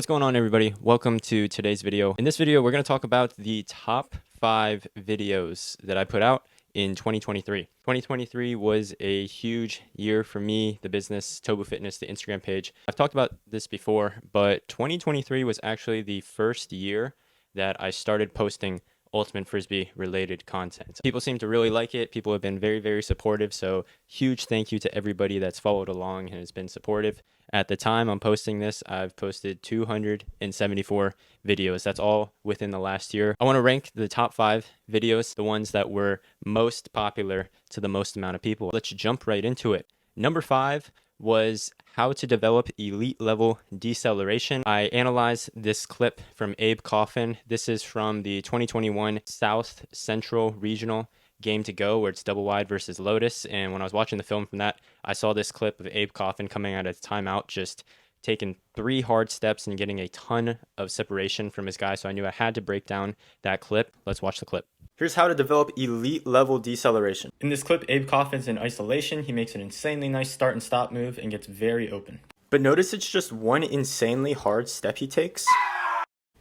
What's going on, everybody? Welcome to today's video. In this video, we're going to talk about the top 5 videos that I put out in 2023. 2023 was a huge year for me, the business, TOBU Fitness, the Instagram page. I've talked about this before, but 2023 was actually the first year that I started posting Ultimate Frisbee related content. People seem to really like it. People have been very, very supportive. So huge thank you to everybody that's followed along and has been supportive. At the time I'm posting this, I've posted 274 videos. That's all within the last year. I want to rank the top 5 videos, the ones that were most popular to the most amount of people. Let's jump right into it. Number 5 was how to develop elite level deceleration. I analyzed this clip from Abe Coffin. This is from the 2021 South Central Regional Game to Go, where it's double wide versus Lotus. And when I was watching the film from that, I saw this clip of Abe Coffin coming out of timeout, just taking 3 hard steps and getting a ton of separation from his guy. So I knew I had to break down that clip. Let's watch the clip. Here's how to develop elite level deceleration. In this clip, Abe Coffin's in isolation. He makes an insanely nice start and stop move and gets very open. But notice it's just one insanely hard step he takes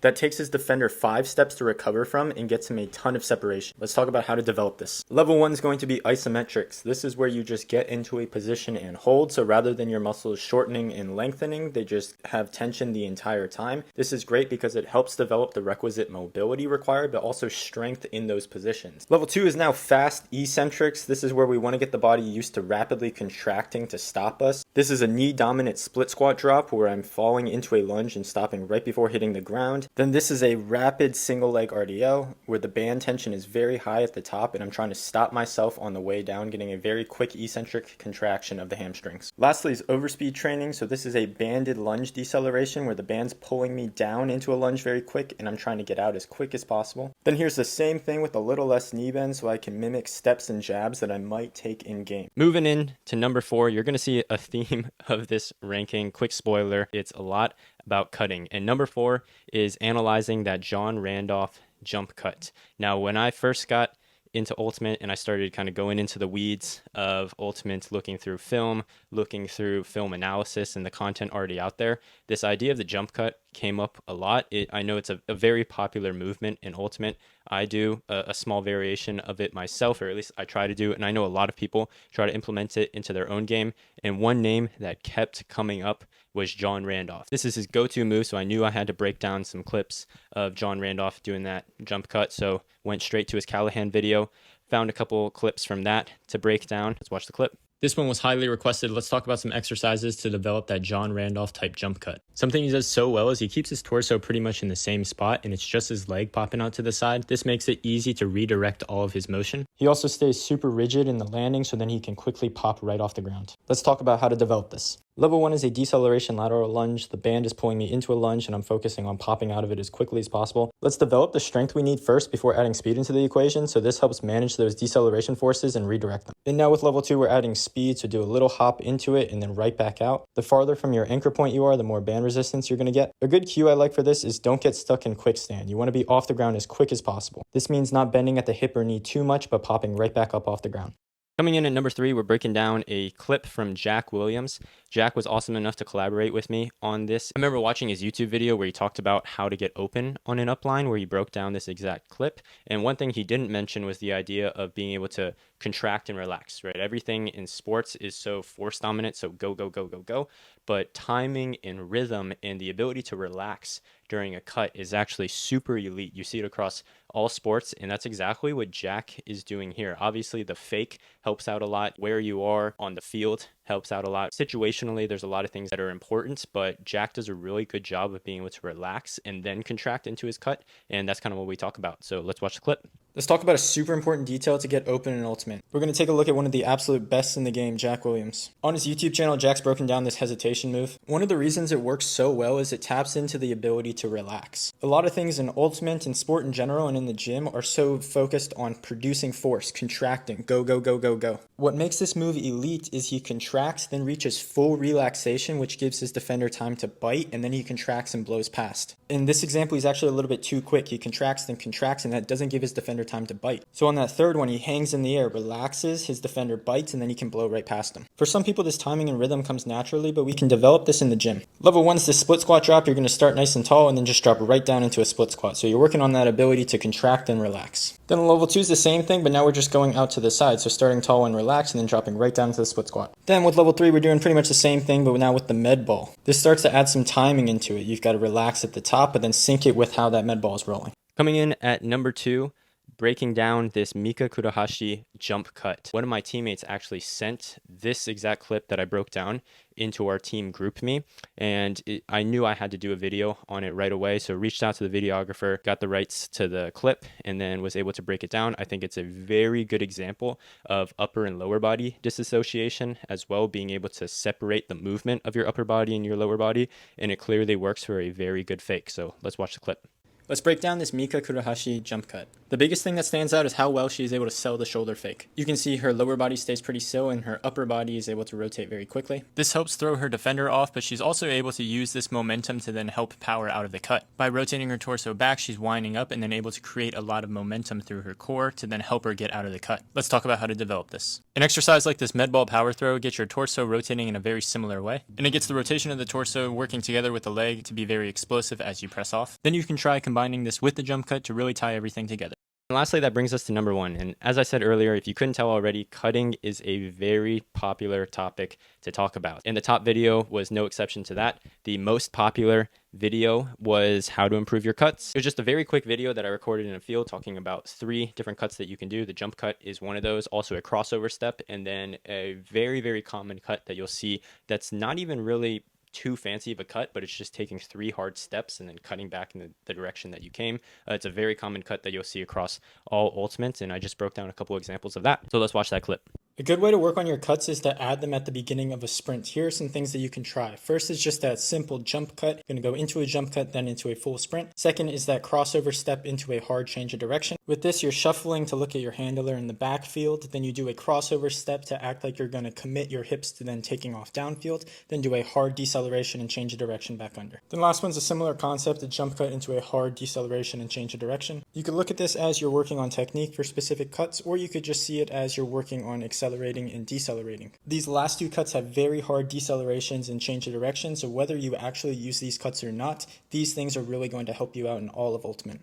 that takes his defender 5 steps to recover from and gets him a ton of separation. Let's talk about how to develop this. Level 1 is going to be isometrics. This is where you just get into a position and hold. So rather than your muscles shortening and lengthening, they just have tension the entire time. This is great because it helps develop the requisite mobility required, but also strength in those positions. Level 2 is now fast eccentrics. This is where we want to get the body used to rapidly contracting to stop us. This is a knee dominant split squat drop where I'm falling into a lunge and stopping right before hitting the ground. Then this is a rapid single leg RDL where the band tension is very high at the top and I'm trying to stop myself on the way down, getting a very quick eccentric contraction of the hamstrings. Lastly is overspeed training. So this is a banded lunge deceleration where the band's pulling me down into a lunge very quick and I'm trying to get out as quick as possible. Then here's the same thing with a little less knee bend so I can mimic steps and jabs that I might take in game. Moving in to number 4, you're going to see a theme of this ranking. Quick spoiler, it's a lot about cutting. And number 4 is analyzing that John Randolph jump cut. Now, when I first got into Ultimate and I started kind of going into the weeds of Ultimate, looking through film analysis and the content already out there, this idea of the jump cut came up a lot. I know it's a very popular movement in Ultimate. I do a small variation of it myself, or at least I try to do it, and I know a lot of people try to implement it into their own game, and one name that kept coming up was John Randolph. This is his go-to move, so I knew I had to break down some clips of John Randolph doing that jump cut, so went straight to his Callahan video, found a couple clips from that to break down. Let's watch the clip. This one was highly requested. Let's talk about some exercises to develop that John Randolph type jump cut. Something he does so well is he keeps his torso pretty much in the same spot and it's just his leg popping out to the side. This makes it easy to redirect all of his motion. He also stays super rigid in the landing so then he can quickly pop right off the ground. Let's talk about how to develop this. Level 1 is a deceleration lateral lunge. The band is pulling me into a lunge and I'm focusing on popping out of it as quickly as possible. Let's develop the strength we need first before adding speed into the equation, so this helps manage those deceleration forces and redirect them. And now with level 2, we're adding speed, so do a little hop into it and then right back out. The farther from your anchor point you are, the more band resistance you're going to get. A good cue I like for this is don't get stuck in quick stand. You want to be off the ground as quick as possible. This means not bending at the hip or knee too much, but popping right back up off the ground. Coming in at number 3, we're breaking down a clip from Jack Williams. Jack was awesome enough to collaborate with me on this. I remember watching his YouTube video where he talked about how to get open on an upline, where he broke down this exact clip. And one thing he didn't mention was the idea of being able to contract and relax, right? Everything in sports is so force dominant, so go, go, go, go, go. But timing and rhythm and the ability to relax during a cut is actually super elite. You see it across all sports, and that's exactly what Jack is doing here. Obviously, the fake helps out a lot. Where you are on the field helps out a lot. Situationally, there's a lot of things that are important, but Jack does a really good job of being able to relax and then contract into his cut, and that's kind of what we talk about. So let's watch the clip. Let's talk about a super important detail to get open in Ultimate. We're going to take a look at one of the absolute best in the game, Jack Williams. On his YouTube channel, Jack's broken down this hesitation move. One of the reasons it works so well is it taps into the ability to relax. A lot of things in Ultimate and sport in general and in the gym are so focused on producing force, contracting, go, go, go, go, go. What makes this move elite is he contracts contracts, then reaches full relaxation, which gives his defender time to bite, and then he contracts and blows past. In this example, he's actually a little bit too quick. He contracts, and that doesn't give his defender time to bite. So on that third one, he hangs in the air, relaxes, his defender bites, and then he can blow right past him. For some people, this timing and rhythm comes naturally, but we can develop this in the gym. Level 1 is the split squat drop. You're going to start nice and tall and then just drop right down into a split squat. So you're working on that ability to contract and relax. Then level 2 is the same thing, but now we're just going out to the side. So starting tall and relaxed and then dropping right down to the split squat. Then with level 3, we're doing pretty much the same thing, but now with the med ball. This starts to add some timing into it. You've got to relax at the top, but then sync it with how that med ball is rolling. Coming in at number 2, breaking down this Mika Kurahashi jump cut. One of my teammates actually sent this exact clip that I broke down into our team GroupMe, and I knew I had to do a video on it right away, so reached out to the videographer, got the rights to the clip, and then was able to break it down. I think it's a very good example of upper and lower body disassociation as well, being able to separate the movement of your upper body and your lower body, and it clearly works for a very good fake. So let's watch the clip. Let's break down this Mika Kurahashi jump cut. The biggest thing that stands out is how well she is able to sell the shoulder fake. You can see her lower body stays pretty still and her upper body is able to rotate very quickly. This helps throw her defender off, but she's also able to use this momentum to then help power out of the cut. By rotating her torso back, she's winding up and then able to create a lot of momentum through her core to then help her get out of the cut. Let's talk about how to develop this. An exercise like this med ball power throw gets your torso rotating in a very similar way, and it gets the rotation of the torso working together with the leg to be very explosive as you press off. Then you can try combining this with the jump cut to really tie everything together. And lastly, that brings us to number 1. And as I said earlier, if you couldn't tell already, cutting is a very popular topic to talk about. And the top video was no exception to that. The most popular video was how to improve your cuts. It was just a very quick video that I recorded in a field talking about 3 different cuts that you can do. The jump cut is one of those, also a crossover step, and then a very, very common cut that you'll see that's not even really too fancy of a cut, but it's just taking 3 hard steps and then cutting back in the direction that you came. It's a very common cut that you'll see across all ultimates, and I just broke down a couple examples of that. So let's watch that clip. A good way to work on your cuts is to add them at the beginning of a sprint. Here are some things that you can try. First is just that simple jump cut. You're going to go into a jump cut, then into a full sprint. Second is that crossover step into a hard change of direction. With this, you're shuffling to look at your handler in the backfield. Then you do a crossover step to act like you're going to commit your hips to then taking off downfield. Then do a hard deceleration and change of direction back under. Then last one's a similar concept, a jump cut into a hard deceleration and change of direction. You could look at this as you're working on technique for specific cuts, or you could just see it as you're working on accelerating and decelerating. These last 2 cuts have very hard decelerations and change of direction, so whether you actually use these cuts or not, these things are really going to help you out in all of Ultimate.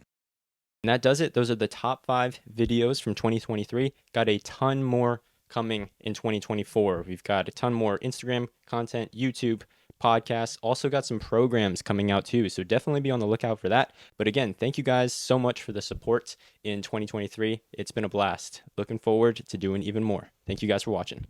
And that does it. Those are the top 5 videos from 2023. Got a ton more coming in 2024. We've got a ton more Instagram content, YouTube, podcasts, also got some programs coming out too, so definitely be on the lookout for that. But again, thank you guys so much for the support in 2023. It's been a blast. Looking forward to doing even more. Thank you guys for watching.